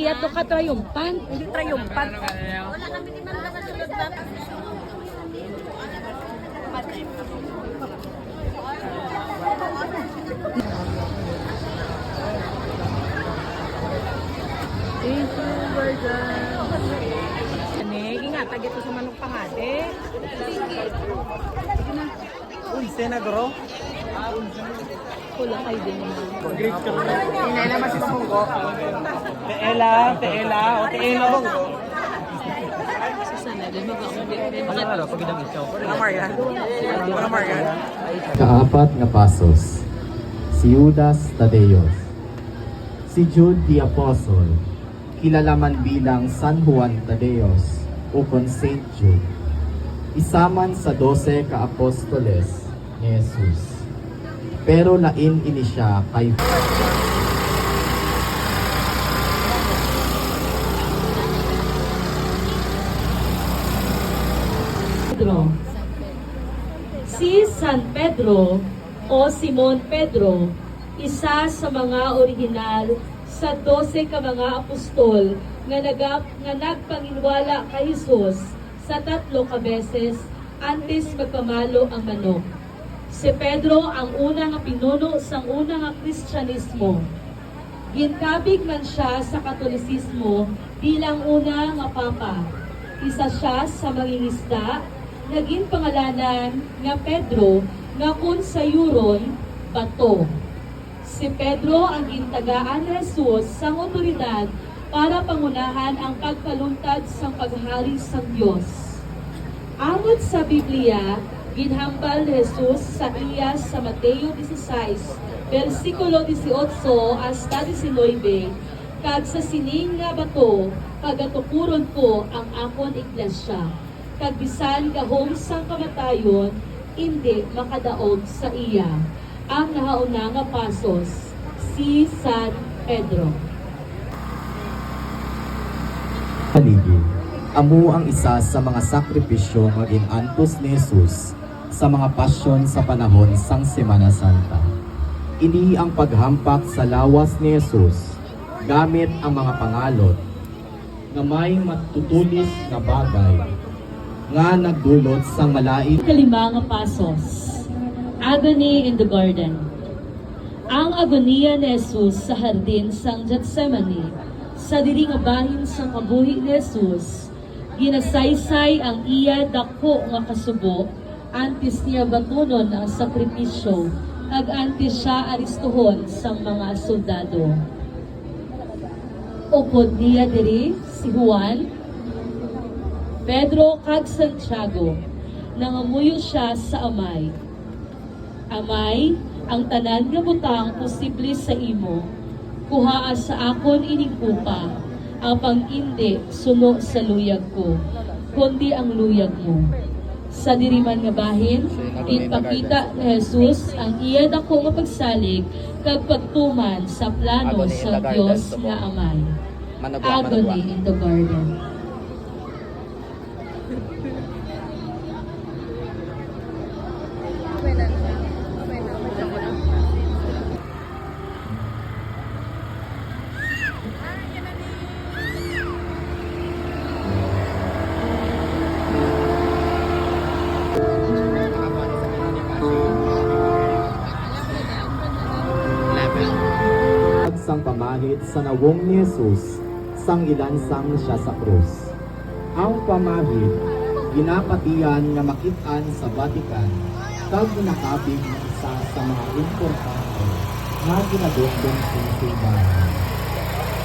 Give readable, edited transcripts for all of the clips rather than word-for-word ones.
Iya to ka triumphant. Hindi triumphant. Wala kami din man nakasunod na. Thank you, Virgin. Ane, ingatan dito sa manok pangade. Uy, senagro. Kulang ay din naman. Inay naman si Munggo. Teela, teela, o teelo. Sana din mag-audi. Ano pag idang isaw? Wala Marian. Kaapat nga pasos, si Judas Tadeos. Si Jude the Apostle, kilala man bilang San Juan Tadeos o kon Saint Jude. Isa man sa 12 ka-apostoles ni Jesus. Pero lain ini siya kay Pedro. Si San Pedro o Simon Pedro, isa sa mga original sa 12 ka mga apostol nga nagpanginwala kay Jesus sa 3 ka beses antes magpamalo ang manok. Si Pedro ang una nga pinuno sang una nga Kristyanismo. Ginkabig man siya sa Katolisismo bilang una nga papa. Isa siya sa mangingisda, naging pangalanan nga Pedro nga kun sayuron bato. Si Pedro ang gintagaan ni Jesus sang otoridad para pangunahan ang pagpaluntad sang paghari sang Dios. Amot sa Biblia, ginhambal ni Jesus sa iya sa Mateo 16, versikulo 18 hasta 19, kag sa sining nga bato, pagatukuron ko ang akon iglesia, kag bisan gahom sang kamatayon, hindi makadaog sa iya. Ang nahauna nga pasos, si San Pedro. paligid. Amo ang isa sa mga sakripisyo nga ginantos ni Jesus sa mga pasyon sa panahon sang Semana Santa. Ini ang paghampak sa lawas ni Jesus gamit ang mga pangalot nga may matutulis nga bagay nga nagdulot sang malain. Kalima nga pasos, agony in the garden. Ang agoniya ni Jesus sa hardin sang Gethsemane, sa diri nga bahin sang kabuhi ni Jesus, ginasaysay ang iya dako nga kasubo antes niya batunon ang sakripisyo kag antes siya aristuhon sang mga soldado. Upod niya diri si Juan, Pedro kag Santiago, nangamuyo siya sa amay. Amay, ang tanan nga butang posible sa imo, kuhaa sa akon ining kupa, apang hindi suno sa luyag ko, kundi ang luyag mo. Sa diriman nga bahin, ipakita ni Jesus ang iya dako nga pagsalig kag pagtuman sa plano sa Dios nga Amay. Agony in the garden. Sang pamahid sa nawong ni Jesus sang ilansang siya sa krus. Ang pamahid ginapatiyan nga makit-an sa Vatican kag ginakabig ng isa sa mga importante nga ginadongdong sa simbahan.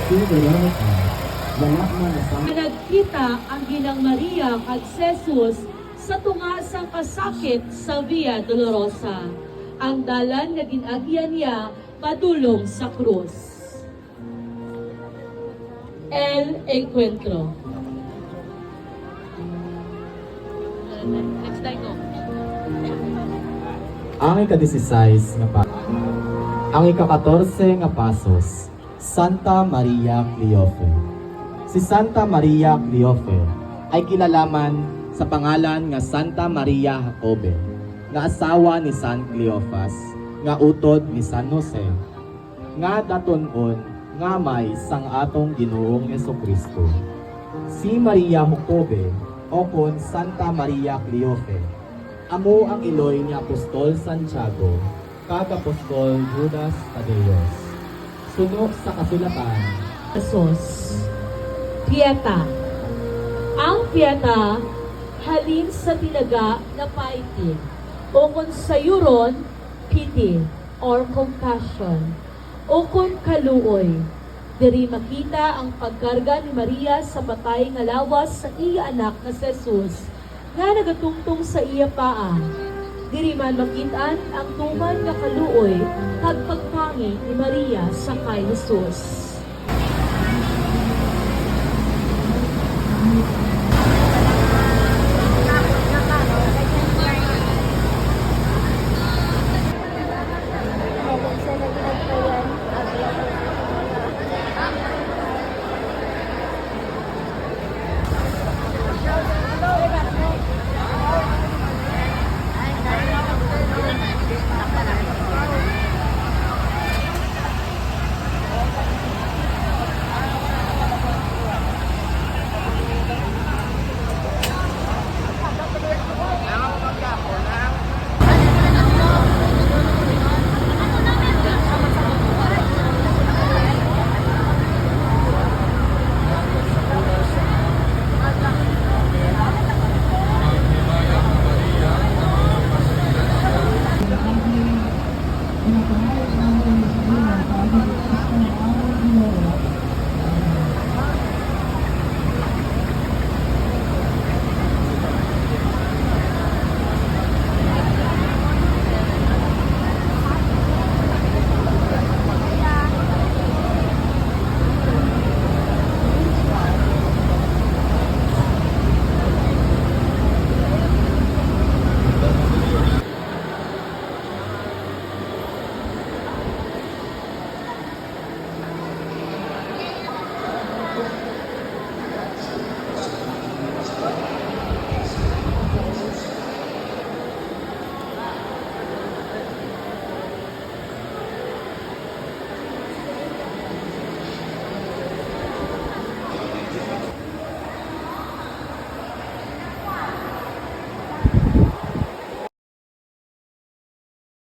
Si Veronica, wala man na sang Nagkita ang Ginang Maria kag Jesus sa tunga sang kasakit sa Via Dolorosa. Ang dalan nga ginagyan niya padulong sa krus. El Encuentro. Next time go. ang ika-16 nga pa. Ang ika-14 nga pasos, Santa Maria Cleofe. Si Santa Maria Cleofe ay kilalaman sa pangalan nga Santa Maria Jacobe, nga asawa ni San Cleofas, nga utod ni San Jose, nga datunon ngamay sang atong Ginoong Jesucristo. Si Maria Jacobe o kon Santa Maria Cleofe, amo ang iloy ni Apostol Santiago, kag Apostol Judas Tadeos. Suno sa kasulatan, Asos. Pieta. Ang pieta, halin sa tinaga na paitin, o kung sayuron, pity, or compassion, o kung kaluoy. Diri makita ang pagkarga ni Maria sa patay nga lawas sa iya anak na si Jesus, nga nagatungtong sa iya paa. Diri man makitaan ang tuman nga kaluoy kag pagpangi ni Maria sa kay Jesus.